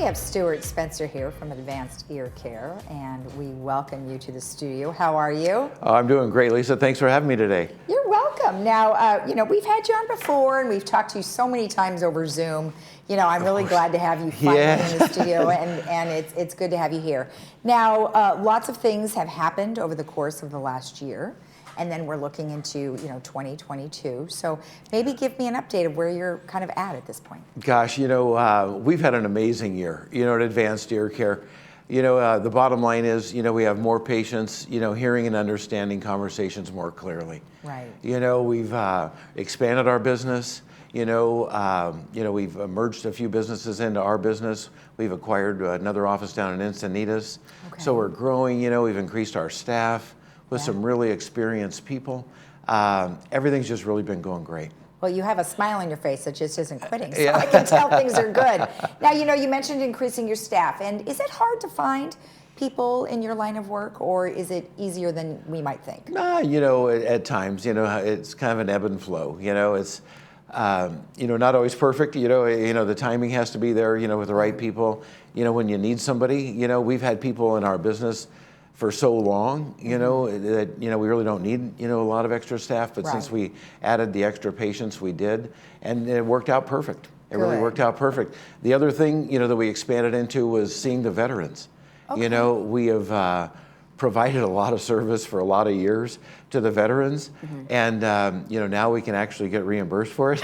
have Stuart Spencer here from Advanced Ear Care, and we welcome you to the studio. How are you? Oh, I'm doing great, Lisa. Thanks for having me today. You're welcome. Now, we've had you on before, and we've talked to you so many times over Zoom. I'm really glad to have you finally in the studio, and it's good to have you here. Now, lots of things have happened over the course of the last year, and then we're looking into 2022. So maybe give me an update of where you're kind of at this point. Gosh, we've had an amazing year, at Advanced Ear Care. The bottom line is, we have more patients, hearing and understanding conversations more clearly. Right. We've expanded our business. We've merged a few businesses into our business. We've acquired another office down in Encinitas. Okay. So we're growing. We've increased our staff with some really experienced people. Everything's just really been going great. Well, you have a smile on your face that just isn't quitting, so I can tell things are good. Now, you mentioned increasing your staff, and is it hard to find people in your line of work, or is it easier than we might think? At times, it's kind of an ebb and flow. It's not always perfect. The timing has to be there. With the right people. When you need somebody. We've had people in our business for so long, that we really don't need a lot of extra staff. But since we added the extra patients, we did, and it worked out perfect. It really worked out perfect. The other thing that we expanded into was seeing the veterans. Okay. We have provided a lot of service for a lot of years to the veterans, and now we can actually get reimbursed for it.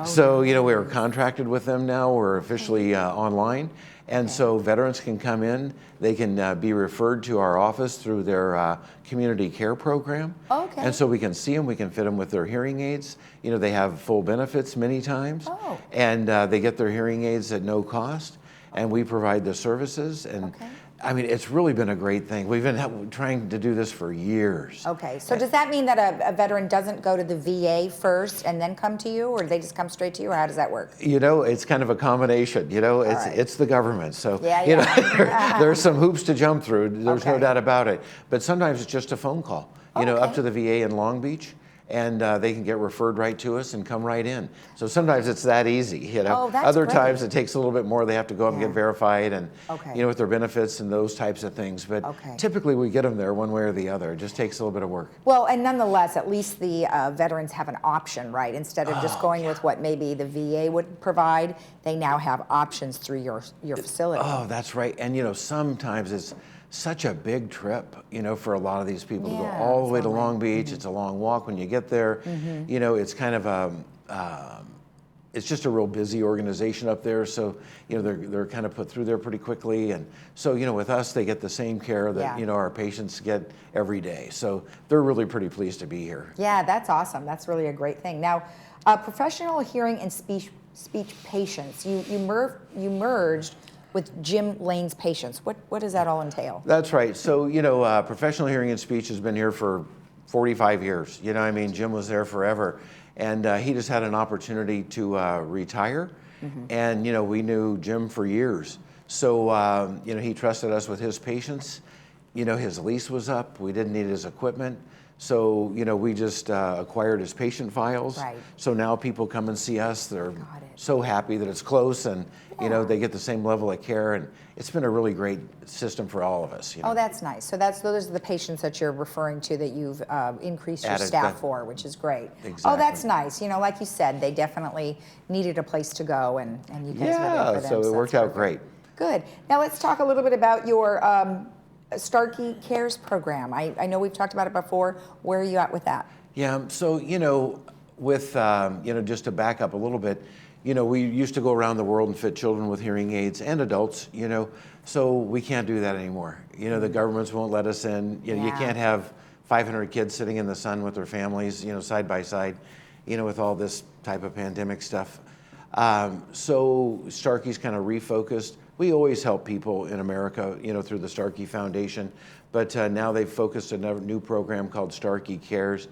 So we are contracted with them now. We're officially online. And so veterans can come in, they can be referred to our office through their community care program. Okay. And so we can see them, we can fit them with their hearing aids. They have full benefits many times. Oh. And they get their hearing aids at no cost. And we provide the services. And I mean, it's really been a great thing. We've been trying to do this for years. Okay, so does that mean that a veteran doesn't go to the VA first and then come to you, or do they just come straight to you, or how does that work? It's kind of a combination. It's the government. So there's some hoops to jump through. There's no doubt about it. But sometimes it's just a phone call, up to the VA in Long Beach. And they can get referred right to us and come right in. So sometimes it's that easy, Oh, that's Other great. times it takes a little bit more. They have to go up and get verified and, Okay. With their benefits and those types of things. But typically we get them there one way or the other. It just takes a little bit of work. Well, and nonetheless, at least the veterans have an option, right? Instead of just going with what maybe the VA would provide, they now have options through your facility. Oh, that's right. And sometimes it's such a big trip, for a lot of these people to go all the way to Long Beach. It's a long walk when you get there. It's kind of it's just a real busy organization up there. So, they're kind of put through there pretty quickly. And so, with us, they get the same care that, our patients get every day. So they're really pretty pleased to be here. Yeah, that's awesome. That's really a great thing. Now, professional hearing and speech patients, you merged with Jim Lane's patients. What does that all entail? That's right. So, professional hearing and speech has been here for 45 years. Jim was there forever. And he just had an opportunity to retire. And, we knew Jim for years. So, he trusted us with his patients. His lease was up. We didn't need his equipment. So, we just acquired his patient files. Right. So now people come and see us. They're so happy that it's close, and, they get the same level of care. And it's been a really great system for all of us. Oh, that's nice. So those are the patients that you're referring to that you've increased your staff for, which is great. Exactly. Oh, that's nice. Like you said, they definitely needed a place to go, and you guys were there for them. So it worked out great. Good. Now let's talk a little bit about your Starkey Cares program. I know we've talked about it before. Where are you at with that? Yeah, so, with, just to back up a little bit, we used to go around the world and fit children with hearing aids and adults, so we can't do that anymore. The governments won't let us in. You can't have 500 kids sitting in the sun with their families, side by side, with all this type of pandemic stuff. So Starkey's kind of refocused. We always help people in America, through the Starkey Foundation, but now they've focused on a new program called Starkey Cares.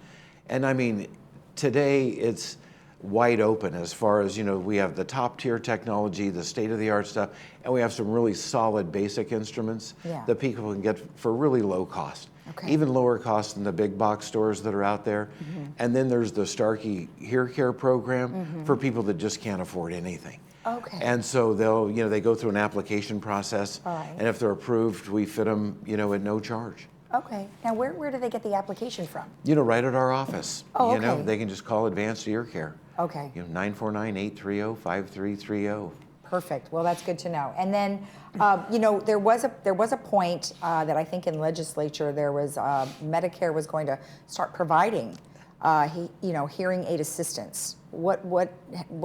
And today it's wide open as far as, we have the top tier technology, the state-of-the-art stuff, and we have some really solid basic instruments that people can get for really low cost. Even lower cost than the big box stores that are out there. And then there's the Starkey Hear Care program for people that just can't afford anything. Okay. And so they'll, they go through an application process. All right. And if they're approved, we fit them, at no charge. Okay. Now, where do they get the application from? Right at our office. Oh, okay. They can just call Advanced Ear Care. Okay. 949-830-5330. Perfect. Well, that's good to know. And then, there was a point that I think in legislature there was Medicare was going to start providing, hearing aid assistance. What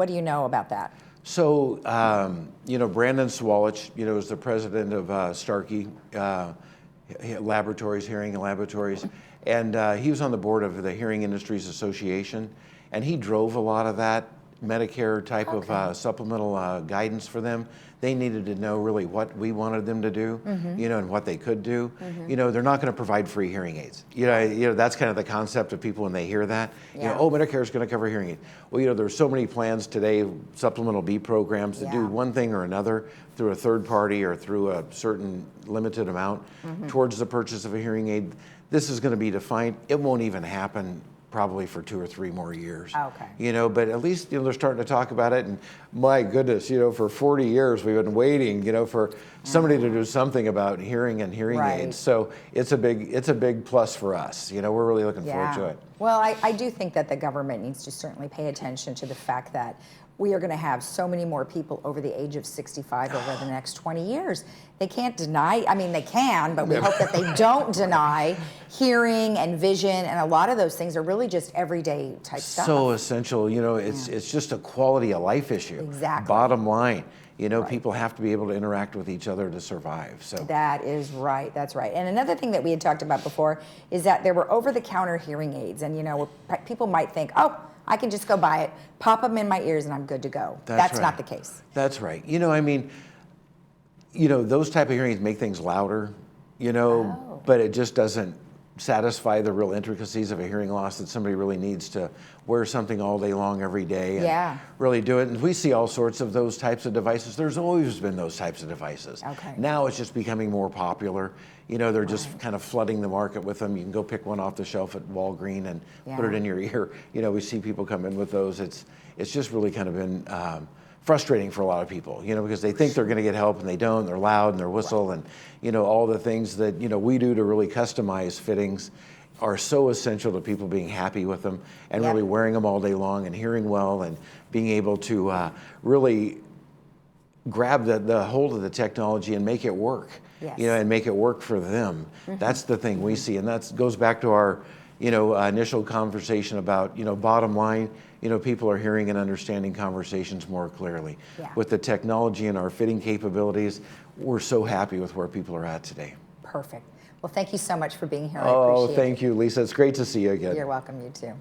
do you know about that? So, Brandon Swalich, is the president of Starkey Laboratories, Hearing Laboratories, and he was on the board of the Hearing Industries Association, and he drove a lot of that Medicare type of supplemental guidance for them. They needed to know really what we wanted them to do, and what they could do. They're not going to provide free hearing aids. That's kind of the concept of people when they hear that. Yeah. Medicare is going to cover hearing aids. Well, there's so many plans today, supplemental B programs, to do one thing or another through a third party or through a certain limited amount towards the purchase of a hearing aid. This is going to be defined. It won't even happen probably for 2 or 3 more years. Okay. But at least, they're starting to talk about it, and my goodness, for 40 years we've been waiting, for somebody to do something about hearing and hearing aids. So it's a big plus for us. We're really looking forward to it. Well, I do think that the government needs to certainly pay attention to the fact that we are going to have so many more people over the age of 65 over the next 20 years. They can't deny, they can, but we hope that they don't deny hearing and vision, and a lot of those things are really just everyday type stuff. So essential, it's just a quality of life issue. Exactly. Bottom line, people have to be able to interact with each other to survive. So that is right. That's right. And another thing that we had talked about before is that there were over-the-counter hearing aids, and people might think, oh, I can just go buy it, pop them in my ears, and I'm good to go. That's right. not the case. That's right. Those type of hearing aids make things louder, but it just doesn't satisfy the real intricacies of a hearing loss that somebody really needs to wear something all day long every day and really do it. And we see all sorts of those types of devices. There's always been those types of devices. Okay. Now it's just becoming more popular. They're just kind of flooding the market with them. You can go pick one off the shelf at Walgreens and put it in your ear. We see people come in with those. It's just really kind of been frustrating for a lot of people, because they think they're going to get help and they don't. They're loud and they're whistle and, all the things that, we do to really customize fittings are so essential to people being happy with them and really wearing them all day long and hearing well and being able to really grab the hold of the technology and make it work, and make it work for them. That's the thing we see. And that goes back to our, initial conversation about, bottom line, people are hearing and understanding conversations more clearly. With the technology and our fitting capabilities, we're so happy with where people are at today. Perfect. Well, thank you so much for being here. I appreciate it. Thank you, Lisa. It's great to see you again. You're welcome. You too.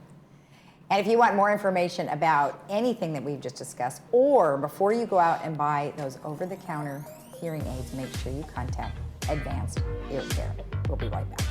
And if you want more information about anything that we've just discussed, or before you go out and buy those over-the-counter hearing aids, make sure you contact Advanced Ear Care. We'll be right back.